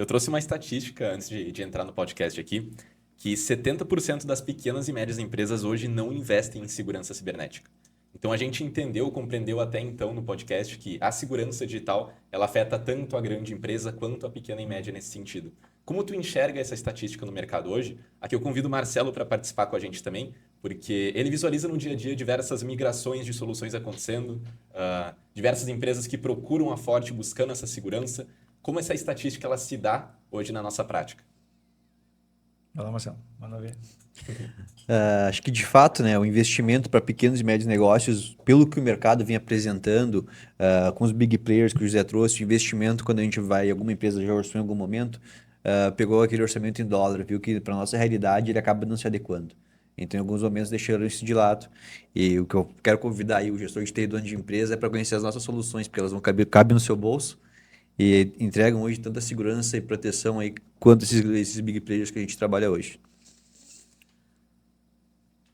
Eu trouxe uma estatística antes de entrar no podcast aqui, que 70% das pequenas e médias empresas hoje não investem em segurança cibernética. Então a gente entendeu, compreendeu até então no podcast que a segurança digital ela afeta tanto a grande empresa quanto a pequena e média nesse sentido. Como tu enxerga essa estatística no mercado hoje? Aqui eu convido o Marcelo para participar com a gente também, porque ele visualiza no dia a dia diversas migrações de soluções acontecendo, diversas empresas que procuram a Forte buscando essa segurança. Como essa estatística ela se dá hoje na nossa prática? Vai lá, Marcelo, manda ver. Acho que de fato, né, o investimento para pequenos e médios negócios, pelo que o mercado vem apresentando, com os big players que o José trouxe, o investimento quando a gente vai, alguma empresa já orçou em algum momento, pegou aquele orçamento em dólar, viu que para nossa realidade ele acaba não se adequando. Então, em alguns momentos deixaram isso de lado. E o que eu quero convidar aí o gestor de TI, dono de empresa, é para conhecer as nossas soluções, porque elas vão cabem no seu bolso e entregam hoje tanta segurança e proteção aí quanto esses big players que a gente trabalha hoje.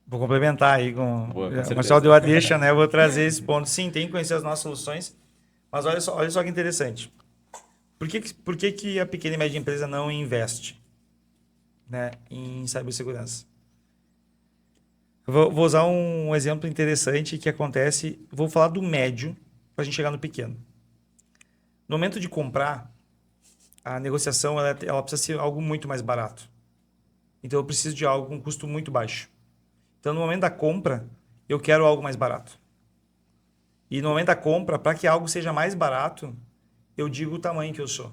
Vou complementar aí com Boa, com o certeza. Marcelo deu a deixa, né? Eu vou trazer esse ponto. Sim, tem que conhecer as nossas soluções, mas olha só que interessante. Por que a pequena e média empresa não investe, né, em cibersegurança? Vou usar um exemplo interessante que acontece. Vou falar do médio para a gente chegar no pequeno. No momento de comprar, a negociação ela precisa ser algo muito mais barato. Então eu preciso de algo com custo muito baixo. Então no momento da compra, eu quero algo mais barato. E no momento da compra, para que algo seja mais barato, eu digo o tamanho que eu sou.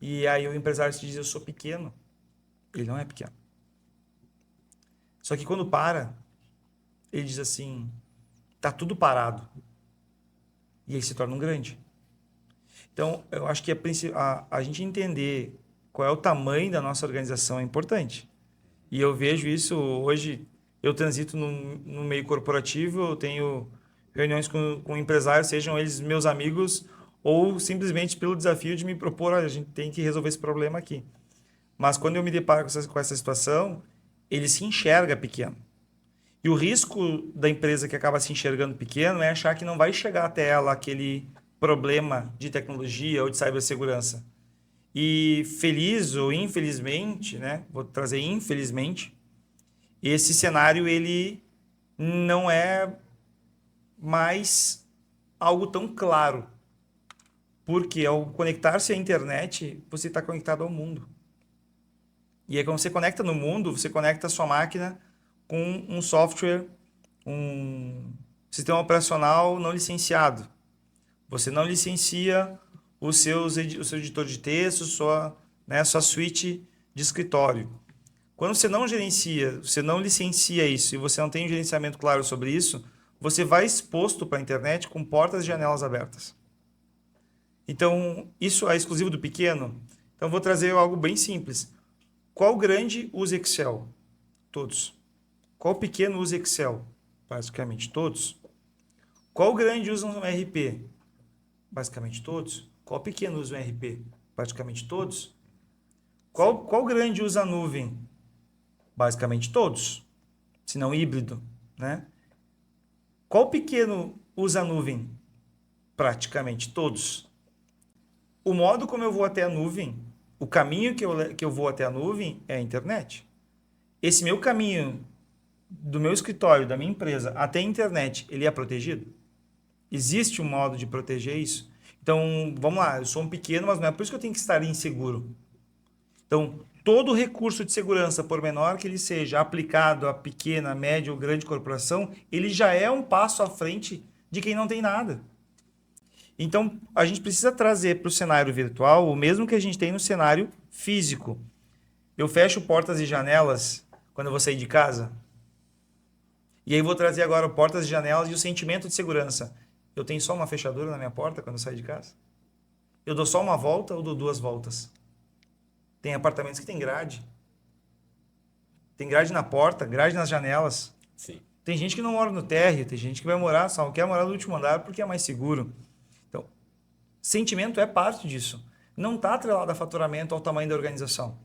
E aí o empresário se diz, eu sou pequeno. Ele não é pequeno. Só que quando para, ele diz assim, tá tudo parado. E ele se torna um grande. Então, eu acho que a gente entender qual é o tamanho da nossa organização é importante. E eu vejo isso hoje, eu transito no meio corporativo, eu tenho reuniões com empresários, sejam eles meus amigos ou simplesmente pelo desafio de me propor, olha, a gente tem que resolver esse problema aqui. Mas quando eu me deparo com essa situação, ele se enxerga pequeno. E o risco da empresa que acaba se enxergando pequeno é achar que não vai chegar até ela aquele problema de tecnologia ou de cibersegurança. E feliz ou infelizmente, né? Vou trazer infelizmente, esse cenário ele não é mais algo tão claro. Porque ao conectar-se à internet, você está conectado ao mundo. E aí quando você conecta no mundo, você conecta a sua máquina com um software, um sistema operacional não licenciado. Você não licencia o seu editor de texto, sua suíte de escritório. Quando você não gerencia, você não licencia isso e você não tem um gerenciamento claro sobre isso, você vai exposto para a internet com portas e janelas abertas. Então, isso é exclusivo do pequeno? Então, vou trazer algo bem simples. Qual grande usa Excel? Todos. Qual pequeno usa Excel? Basicamente todos. Qual grande usa um RP? Basicamente todos. Qual pequeno usa um RP? Praticamente todos. Qual grande usa a nuvem? Basicamente todos. Se não híbrido, né? Qual pequeno usa a nuvem? Praticamente todos. O modo como eu vou até a nuvem, o caminho que eu vou até a nuvem é a internet. Esse meu caminho do meu escritório, da minha empresa, até a internet, ele é protegido? Existe um modo de proteger isso? Então, vamos lá, eu sou um pequeno, mas não é por isso que eu tenho que estar inseguro. Então, todo recurso de segurança, por menor que ele seja, aplicado a pequena, média ou grande corporação, ele já é um passo à frente de quem não tem nada. Então, a gente precisa trazer para o cenário virtual o mesmo que a gente tem no cenário físico. Eu fecho portas e janelas quando eu vou sair de casa. E aí vou trazer agora portas e janelas e o sentimento de segurança. Eu tenho só uma fechadura na minha porta quando eu saio de casa? Eu dou só uma volta ou dou duas voltas? Tem apartamentos que tem grade. Tem grade na porta, grade nas janelas. Sim. Tem gente que não mora no térreo, tem gente que vai morar, só quer morar no último andar porque é mais seguro. Então, sentimento é parte disso. Não está atrelado a faturamento, ao tamanho da organização.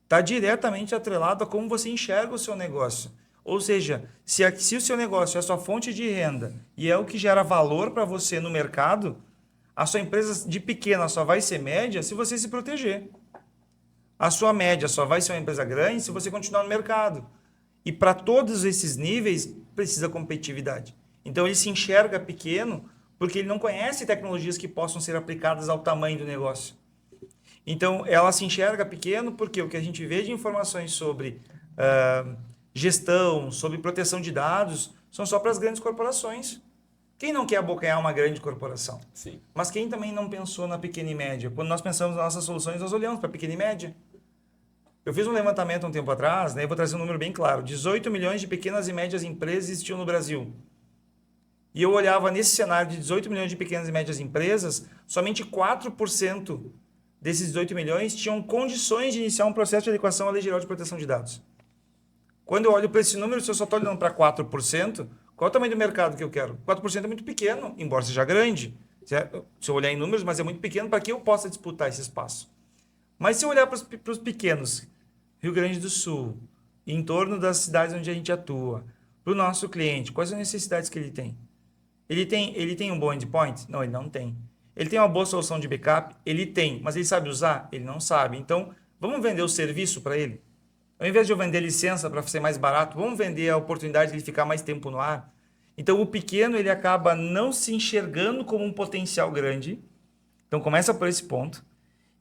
Está diretamente atrelado a como você enxerga o seu negócio. Ou seja, se o seu negócio é a sua fonte de renda e é o que gera valor para você no mercado, A sua empresa de pequena só vai ser média se você se proteger. A sua média só vai ser uma empresa grande se você continuar no mercado. E para todos esses níveis, precisa competitividade. Então, ele se enxerga pequeno porque ele não conhece tecnologias que possam ser aplicadas ao tamanho do negócio. Então, ela se enxerga pequeno porque o que a gente vê de informações sobre gestão, sobre proteção de dados, são só para as grandes corporações. Quem não quer abocanhar uma grande corporação? Sim. Mas quem também não pensou na pequena e média? Quando nós pensamos nas nossas soluções, nós olhamos para a pequena e média. Eu fiz um levantamento um tempo atrás, né, eu vou trazer um número bem claro. 18 milhões de pequenas e médias empresas existiam no Brasil. E eu olhava nesse cenário de 18 milhões de pequenas e médias empresas, somente 4% desses 18 milhões tinham condições de iniciar um processo de adequação à Lei Geral de Proteção de Dados. Quando eu olho para esse número, se eu só estou olhando para 4%, qual é o tamanho do mercado que eu quero? 4% é muito pequeno, embora seja grande. Se eu olhar em números, mas é muito pequeno para que eu possa disputar esse espaço. Mas se eu olhar para os pequenos, Rio Grande do Sul, em torno das cidades onde a gente atua, para o nosso cliente, quais são as necessidades que ele tem? Ele tem um bom endpoint? Não, ele não tem. Ele tem uma boa solução de backup? Ele tem, mas ele sabe usar? Ele não sabe. Então, vamos vender o serviço para ele? Ao invés de eu vender licença para ser mais barato, vamos vender a oportunidade de ele ficar mais tempo no ar? Então, o pequeno ele acaba não se enxergando como um potencial grande. Então, começa por esse ponto.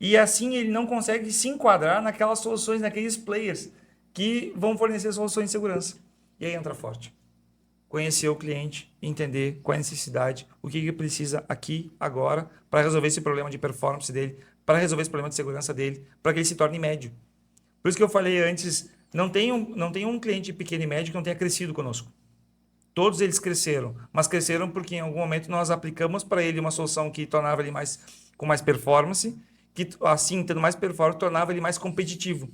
E assim ele não consegue se enquadrar naquelas soluções, naqueles players que vão fornecer soluções de segurança. E aí entra forte. Conhecer o cliente, entender qual é a necessidade, o que ele precisa aqui, agora, para resolver esse problema de performance dele, para resolver esse problema de segurança dele, para que ele se torne médio. Por isso que eu falei antes, não tem um cliente pequeno e médio que não tenha crescido conosco. Todos eles cresceram, mas cresceram porque em algum momento nós aplicamos para ele uma solução que tornava ele com mais performance, que assim, tendo mais performance, tornava ele mais competitivo.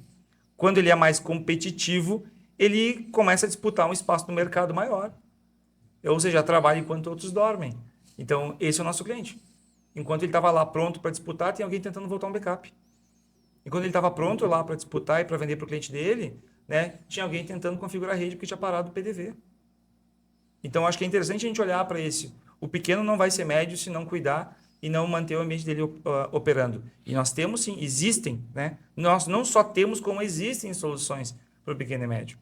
Quando ele é mais competitivo, ele começa a disputar um espaço no mercado maior. Ou seja, trabalha enquanto outros dormem. Então, esse é o nosso cliente. Enquanto ele estava lá pronto para disputar, tem alguém tentando voltar um backup. Enquanto ele estava pronto lá para disputar e para vender para o cliente dele, né, tinha alguém tentando configurar a rede porque tinha parado o PDV. Então, acho que é interessante a gente olhar para esse. O pequeno não vai ser médio se não cuidar e não manter o ambiente dele operando. E nós temos sim, existem, né? Nós não só temos, como existem soluções para o pequeno e médio.